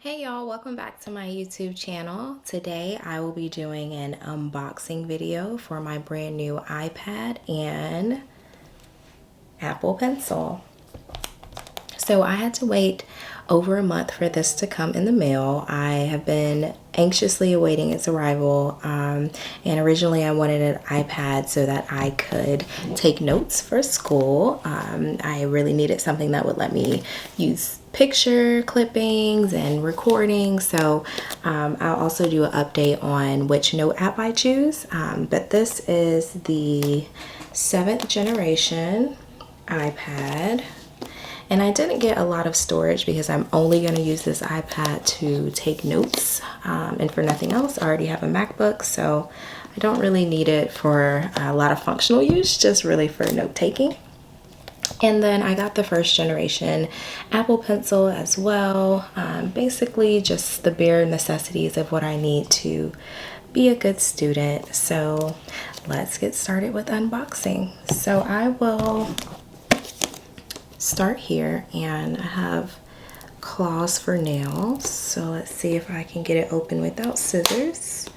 Hey y'all, welcome back to my YouTube channel. Today I will be doing an unboxing video for my brand new iPad and Apple Pencil. So I had to wait over a month for this to come in the mail. I have been anxiously awaiting its arrival, and originally I wanted an iPad so that I could take notes for school. I really needed something that would let me use picture clippings and recording, so I'll also do an update on which note app I choose, but this is the 7th generation iPad. And I didn't get a lot of storage because I'm only going to use this iPad to take notes, and for nothing else. I already have a MacBook, so I don't really need it for a lot of functional use, just really for note taking. And then I got the 1st generation Apple Pencil as well. Basically just the bare necessities of what I need to be a good student. So let's get started with unboxing. So I will start here, and I have claws for nails. So let's see if I can get it open without scissors.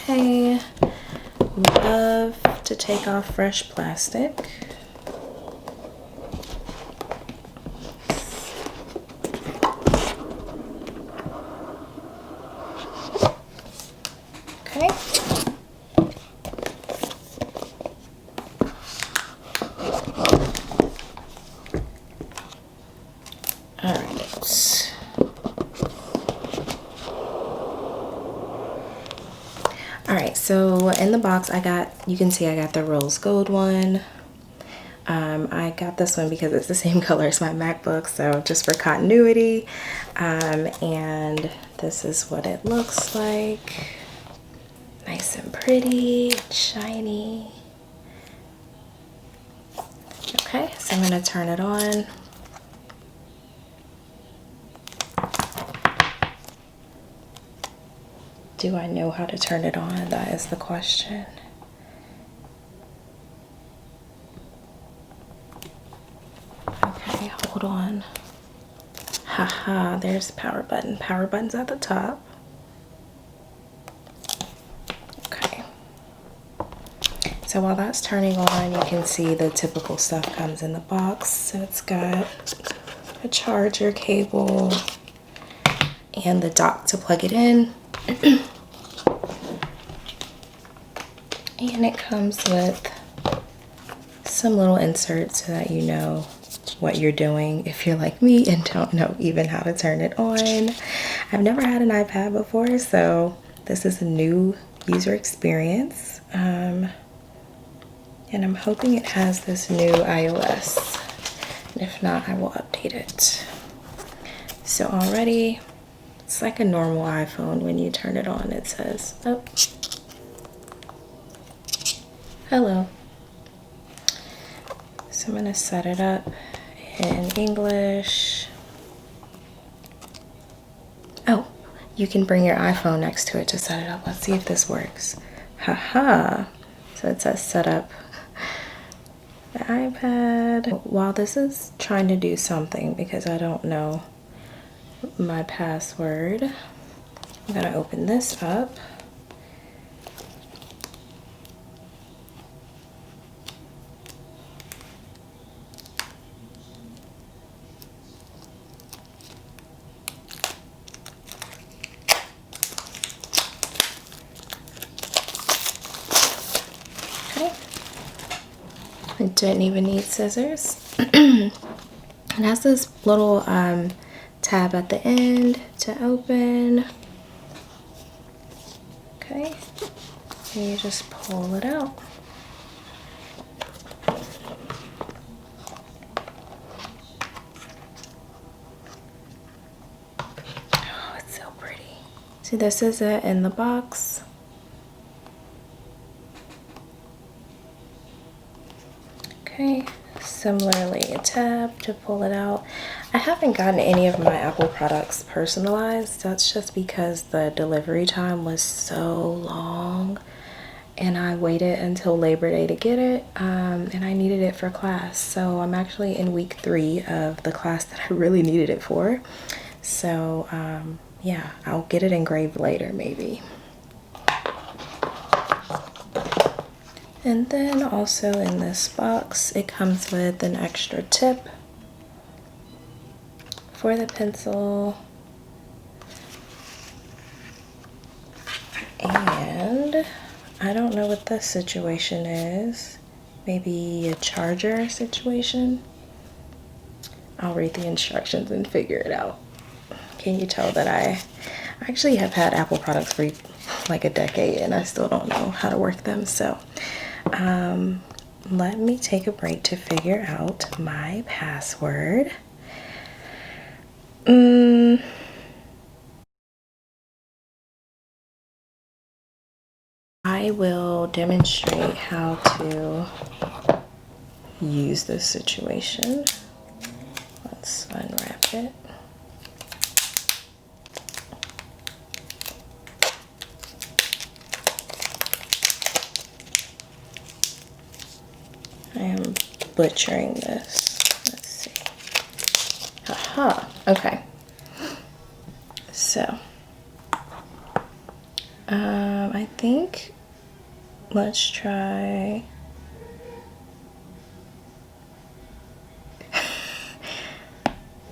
Okay, love to take off fresh plastic. Okay. All right. All right, so in the box you can see I got the rose gold one. I got this one because it's the same color as my MacBook, so just for continuity. And this is what it looks like. Nice and pretty, shiny. Okay, so I'm gonna turn it on. Do I know how to turn it on? That is the question. Okay, hold on. Haha, there's the power button. Power button's at the top. Okay. So while that's turning on, you can see the typical stuff comes in the box. So it's got a charger cable and the dock to plug it in. And it comes with some little inserts so that you know what you're doing if you're like me and don't know even how to turn it on. I've never had an iPad before, so this is a new user experience. And I'm hoping it has this new iOS. And if not, I will update it. So already, it's like a normal iPhone. When you turn it on, it says, oh, hello. So I'm gonna set it up in English. Oh, you can bring your iPhone next to it to set it up. Let's see if this works. Haha. So it says set up the iPad. While this is trying to do something, because I don't know my password, I'm gonna open this up. It didn't even need scissors. It has this little tab at the end to open. Okay, and you just pull it out. Oh, it's so pretty. See, this is it in the box. Okay, Similarly, a tab to pull it out. I haven't gotten any of my Apple products personalized. That's just because the delivery time was so long and I waited until Labor Day to get it, and I needed it for class. So I'm actually in week 3 of the class that I really needed it for. So yeah, I'll get it engraved later maybe. And then also in this box, it comes with an extra tip for the pencil. And I don't know what this situation is. Maybe a charger situation? I'll read the instructions and figure it out. Can you tell that I actually have had Apple products for like a decade and I still don't know how to work them? So let me take a break to figure out my password. I will demonstrate how to use this situation. Let's unwrap it. I am butchering this. Let's see. Aha, okay. So, I think let's try.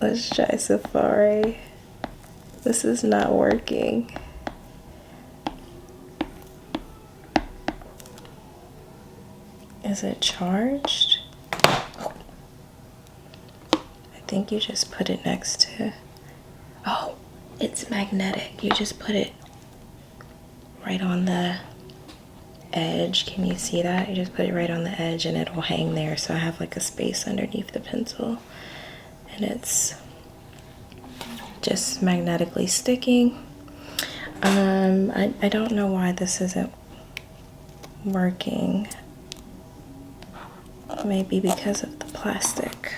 Let's try Safari. This is not working. Is it charged? I think you just put it next to, oh, it's magnetic. You just put it right on the edge. Can you see that? You just put it right on the edge and it'll hang there. So I have like a space underneath the pencil and it's just magnetically sticking. I don't know why this isn't working. Maybe because of the plastic.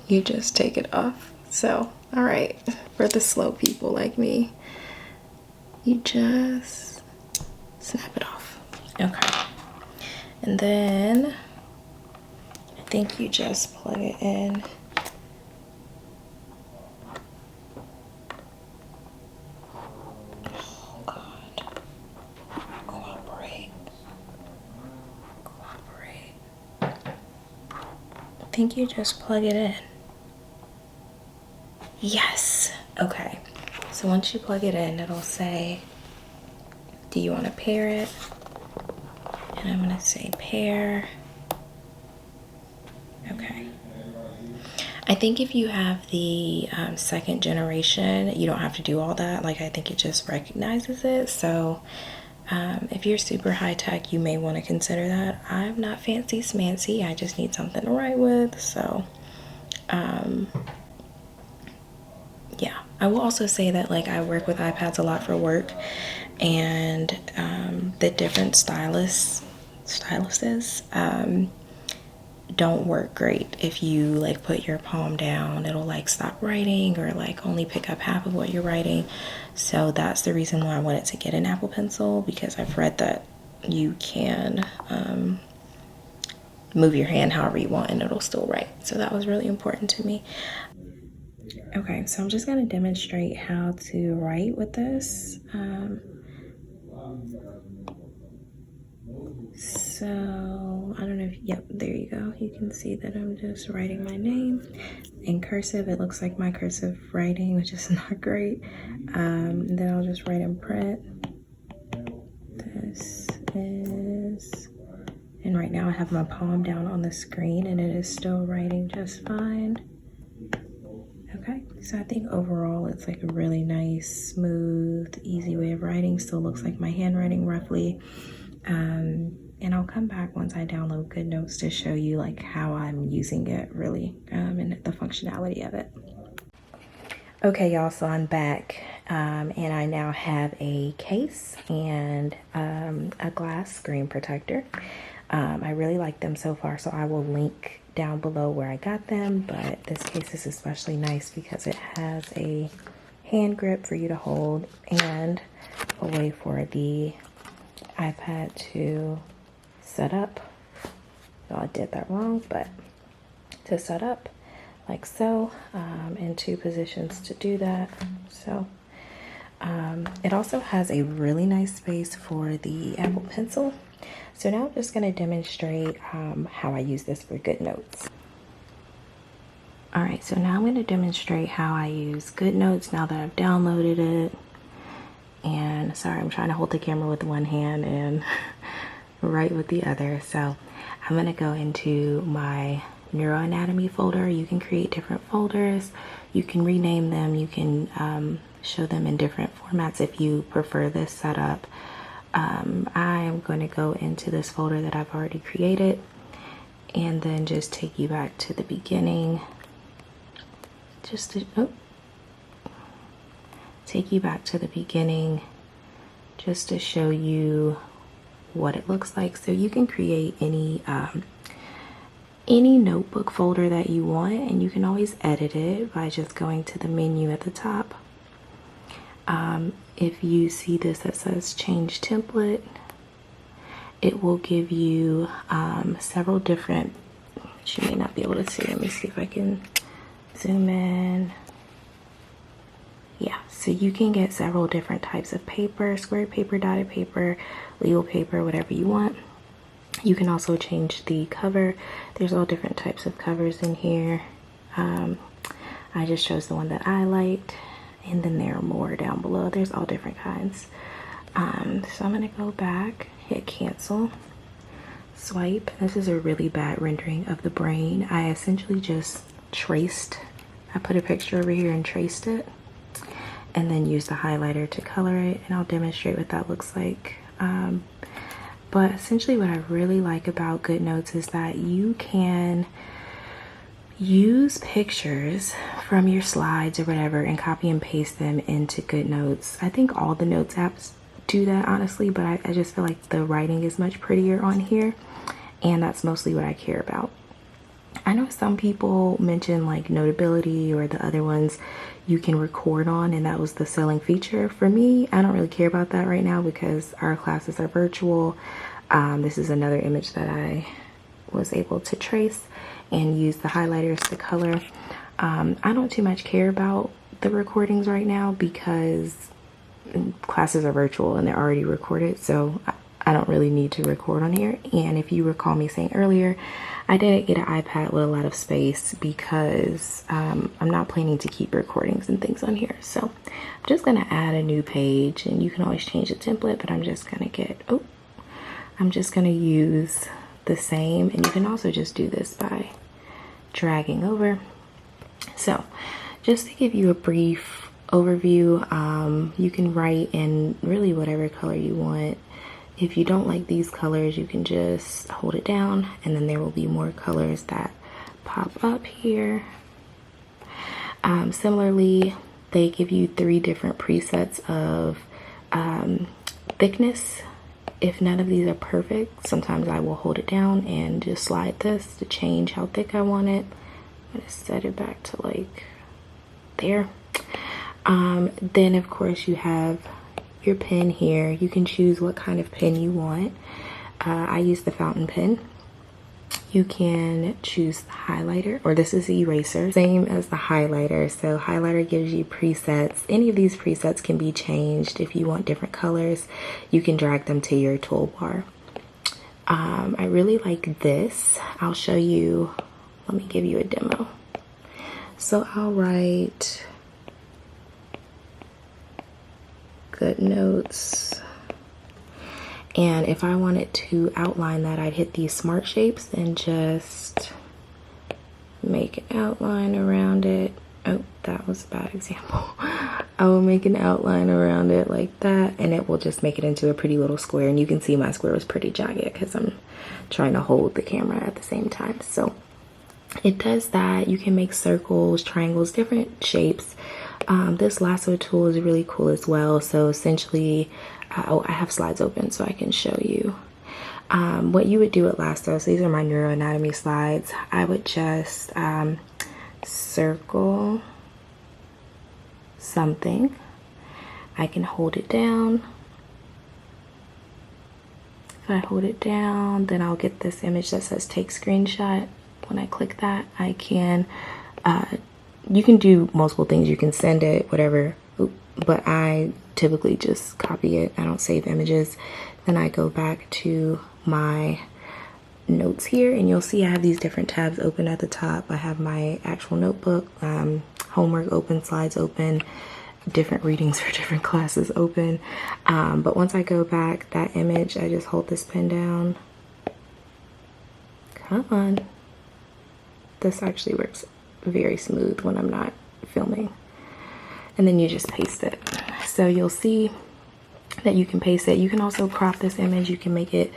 You just take it off. So, all right, for the slow people like me, you just snap it off. Okay. And then I think you just plug it in. Oh God. Cooperate. I think you just plug it in. Yes. Okay. So once you plug it in, it'll say, do you want to pair it? And I'm going to say pair. Okay. I think if you have the second generation, you don't have to do all that. Like, I think it just recognizes it. So if you're super high tech, you may want to consider that. I'm not fancy smancy. I just need something to write with. So yeah, I will also say that like I work with iPads a lot for work, and the different styluses don't work great. If you like put your palm down, it'll like stop writing or like only pick up half of what you're writing. So that's the reason why I wanted to get an Apple Pencil, because I've read that you can move your hand however you want and it'll still write. So that was really important to me. Okay, so I'm just going to demonstrate how to write with this. So I don't know if, yep, there you go. You can see that I'm just writing my name in cursive. It looks like my cursive writing, which is not great. Then I'll just write in print. This is, and right now I have my palm down on the screen and it is still writing just fine. Okay, so I think overall it's like a really nice, smooth, easy way of writing. Still looks like my handwriting roughly. And I'll come back once I download GoodNotes to show you like how I'm using it really, and the functionality of it. Okay, y'all, so I'm back And I now have a case and a glass screen protector. I really like them so far, so I will link down below where I got them, but this case is especially nice because it has a hand grip for you to hold and a way for the iPad to set up. So I did that wrong, but to set up like so, in 2 positions to do that. So it also has a really nice space for the Apple Pencil. So now I'm just going to demonstrate how I use this for GoodNotes. All right, so now I'm going to demonstrate how I use GoodNotes now that I've downloaded it. And sorry, I'm trying to hold the camera with one hand and write with the other. So I'm going to go into my neuroanatomy folder. You can create different folders. You can rename them. You can show them in different formats if you prefer this setup. I'm going to go into this folder that I've already created and then just take you back to the beginning. Take you back to the beginning just to show you what it looks like. So you can create any notebook folder that you want, and you can always edit it by just going to the menu at the top. If you see this that says change template, it will give you several different, you may not be able to see, let me see if I can zoom in. Yeah, so you can get several different types of paper, square paper, dotted paper, legal paper, whatever you want. You can also change the cover. There's all different types of covers in here. I just chose the one that I liked, and then there are more down below. There's all different kinds. So I'm gonna go back, hit cancel, swipe. This is a really bad rendering of the brain. I essentially just I put a picture over here and traced it, and then use the highlighter to color it, and I'll demonstrate what that looks like. But essentially what I really like about GoodNotes is that you can use pictures from your slides or whatever and copy and paste them into GoodNotes. I think all the notes apps do that, honestly, but I just feel like the writing is much prettier on here, and that's mostly what I care about. I know some people mention like Notability or the other ones you can record on, and that was the selling feature. For me, I don't really care about that right now because our classes are virtual. This is another image that I was able to trace and use the highlighters to color. I don't too much care about the recordings right now because classes are virtual and they're already recorded, so I don't really need to record on here. And if you recall me saying earlier, I didn't get an iPad with a lot of space because I'm not planning to keep recordings and things on here. So I'm just gonna add a new page, and you can always change the template, but I'm just gonna use the same, and you can also just do this by dragging over. So just to give you a brief overview, you can write in really whatever color you want. If you don't like these colors, you can just hold it down, and then there will be more colors that pop up here. Similarly, they give you 3 different presets of thickness. If none of these are perfect, sometimes I will hold it down and just slide this to change how thick I want it. I'm gonna set it back to like there. Then of course you have your pen here. You can choose what kind of pen you want. I use the fountain pen. You can choose the highlighter, or this is the eraser, same as the highlighter. So highlighter gives you presets. Any of these presets can be changed. If you want different colors, you can drag them to your toolbar. I really like this. I'll show you, let me give you a demo. So I'll write GoodNotes, and if I wanted to outline that, I'd hit these smart shapes and just make an outline around it. Oh, that was a bad example. I will make an outline around it like that, and it will just make it into a pretty little square. And you can see my square was pretty jagged because I'm trying to hold the camera at the same time. So it does that. You can make circles, triangles, different shapes. This Lasso Tool is really cool as well. So essentially, oh, I have slides open so I can show you. What you would do with Lasso, so these are my neuroanatomy slides. I would just circle something. I can hold it down. If I hold it down, then I'll get this image that says take screenshot. When I click that, I can, you can do multiple things. You can send it, whatever, but I typically just copy it. I don't save images. Then I go back to my notes here, and you'll see I have these different tabs open at the top. I have my actual notebook, homework open, slides open, different readings for different classes open. But once I go back, that image, I just hold this pen down. Come on. This actually works very smooth when I'm not filming. And then you just paste it. So you'll see that you can paste it. You can also crop this image. You can make it,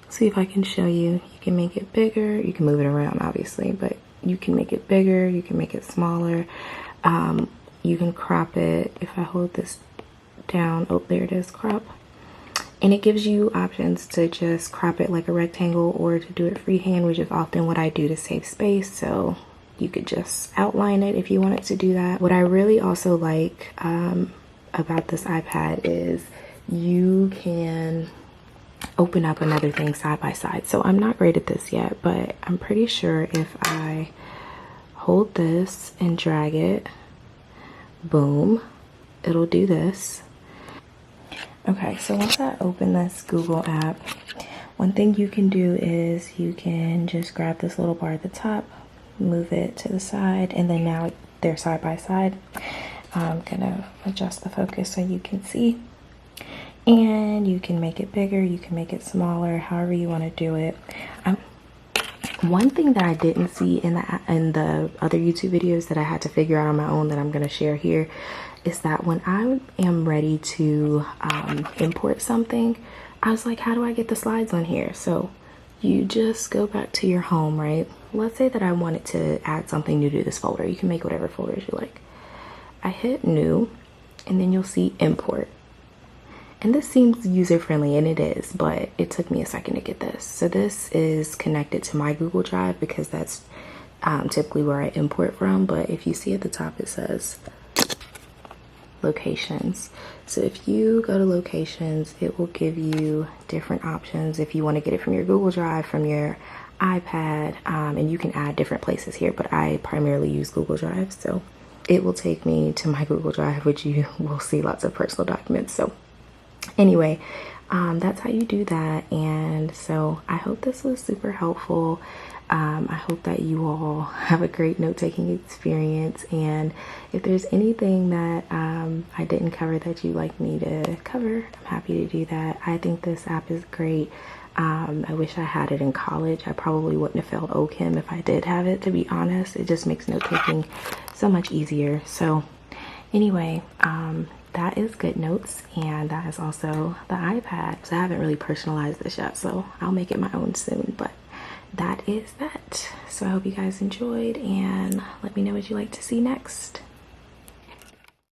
see if I can show you. You can make it bigger. You can move it around, obviously, but you can make it bigger. You can make it smaller. You can crop it. If I hold this down, oh, there it is, crop. And it gives you options to just crop it like a rectangle or to do it freehand, which is often what I do to save space. So you could just outline it if you wanted to do that. What I really also like about this iPad is you can open up another thing side by side. So I'm not great at this yet, but I'm pretty sure if I hold this and drag it, boom, it'll do this. Okay, so once I open this Google app, one thing you can do is you can just grab this little bar at the top, move it to the side, and then now they're side by side. I'm gonna adjust the focus so you can see. And you can make it bigger, you can make it smaller, however you want to do it. One thing that I didn't see in the other YouTube videos that I had to figure out on my own that I'm going to share here is that when I am ready to import something, I was like, how do I get the slides on here? So you just go back to your home, right? Let's say that I wanted to add something new to this folder. You can make whatever folders you like. I hit new, and then you'll see import. And this seems user-friendly, and it is, but it took me a second to get this. So this is connected to my Google Drive because that's typically where I import from. But if you see at the top, it says locations. So if you go to locations, it will give you different options if you want to get it from your Google Drive, from your iPad, and you can add different places here, but I primarily use Google Drive. So it will take me to my Google Drive, which you will see lots of personal documents. So anyway, that's how you do that. And so I hope this was super helpful. I hope that you all have a great note-taking experience, and if there's anything that I didn't cover that you'd like me to cover, I'm happy to do that. I think this app is great. I wish I had it in college. I probably wouldn't have failed OChem if I did have it, to be honest. It just makes note-taking so much easier. So anyway, that is GoodNotes, and that is also the iPad. So I haven't really personalized this yet, so I'll make it my own soon, but that is that. So I hope you guys enjoyed, and let me know what you'd like to see next.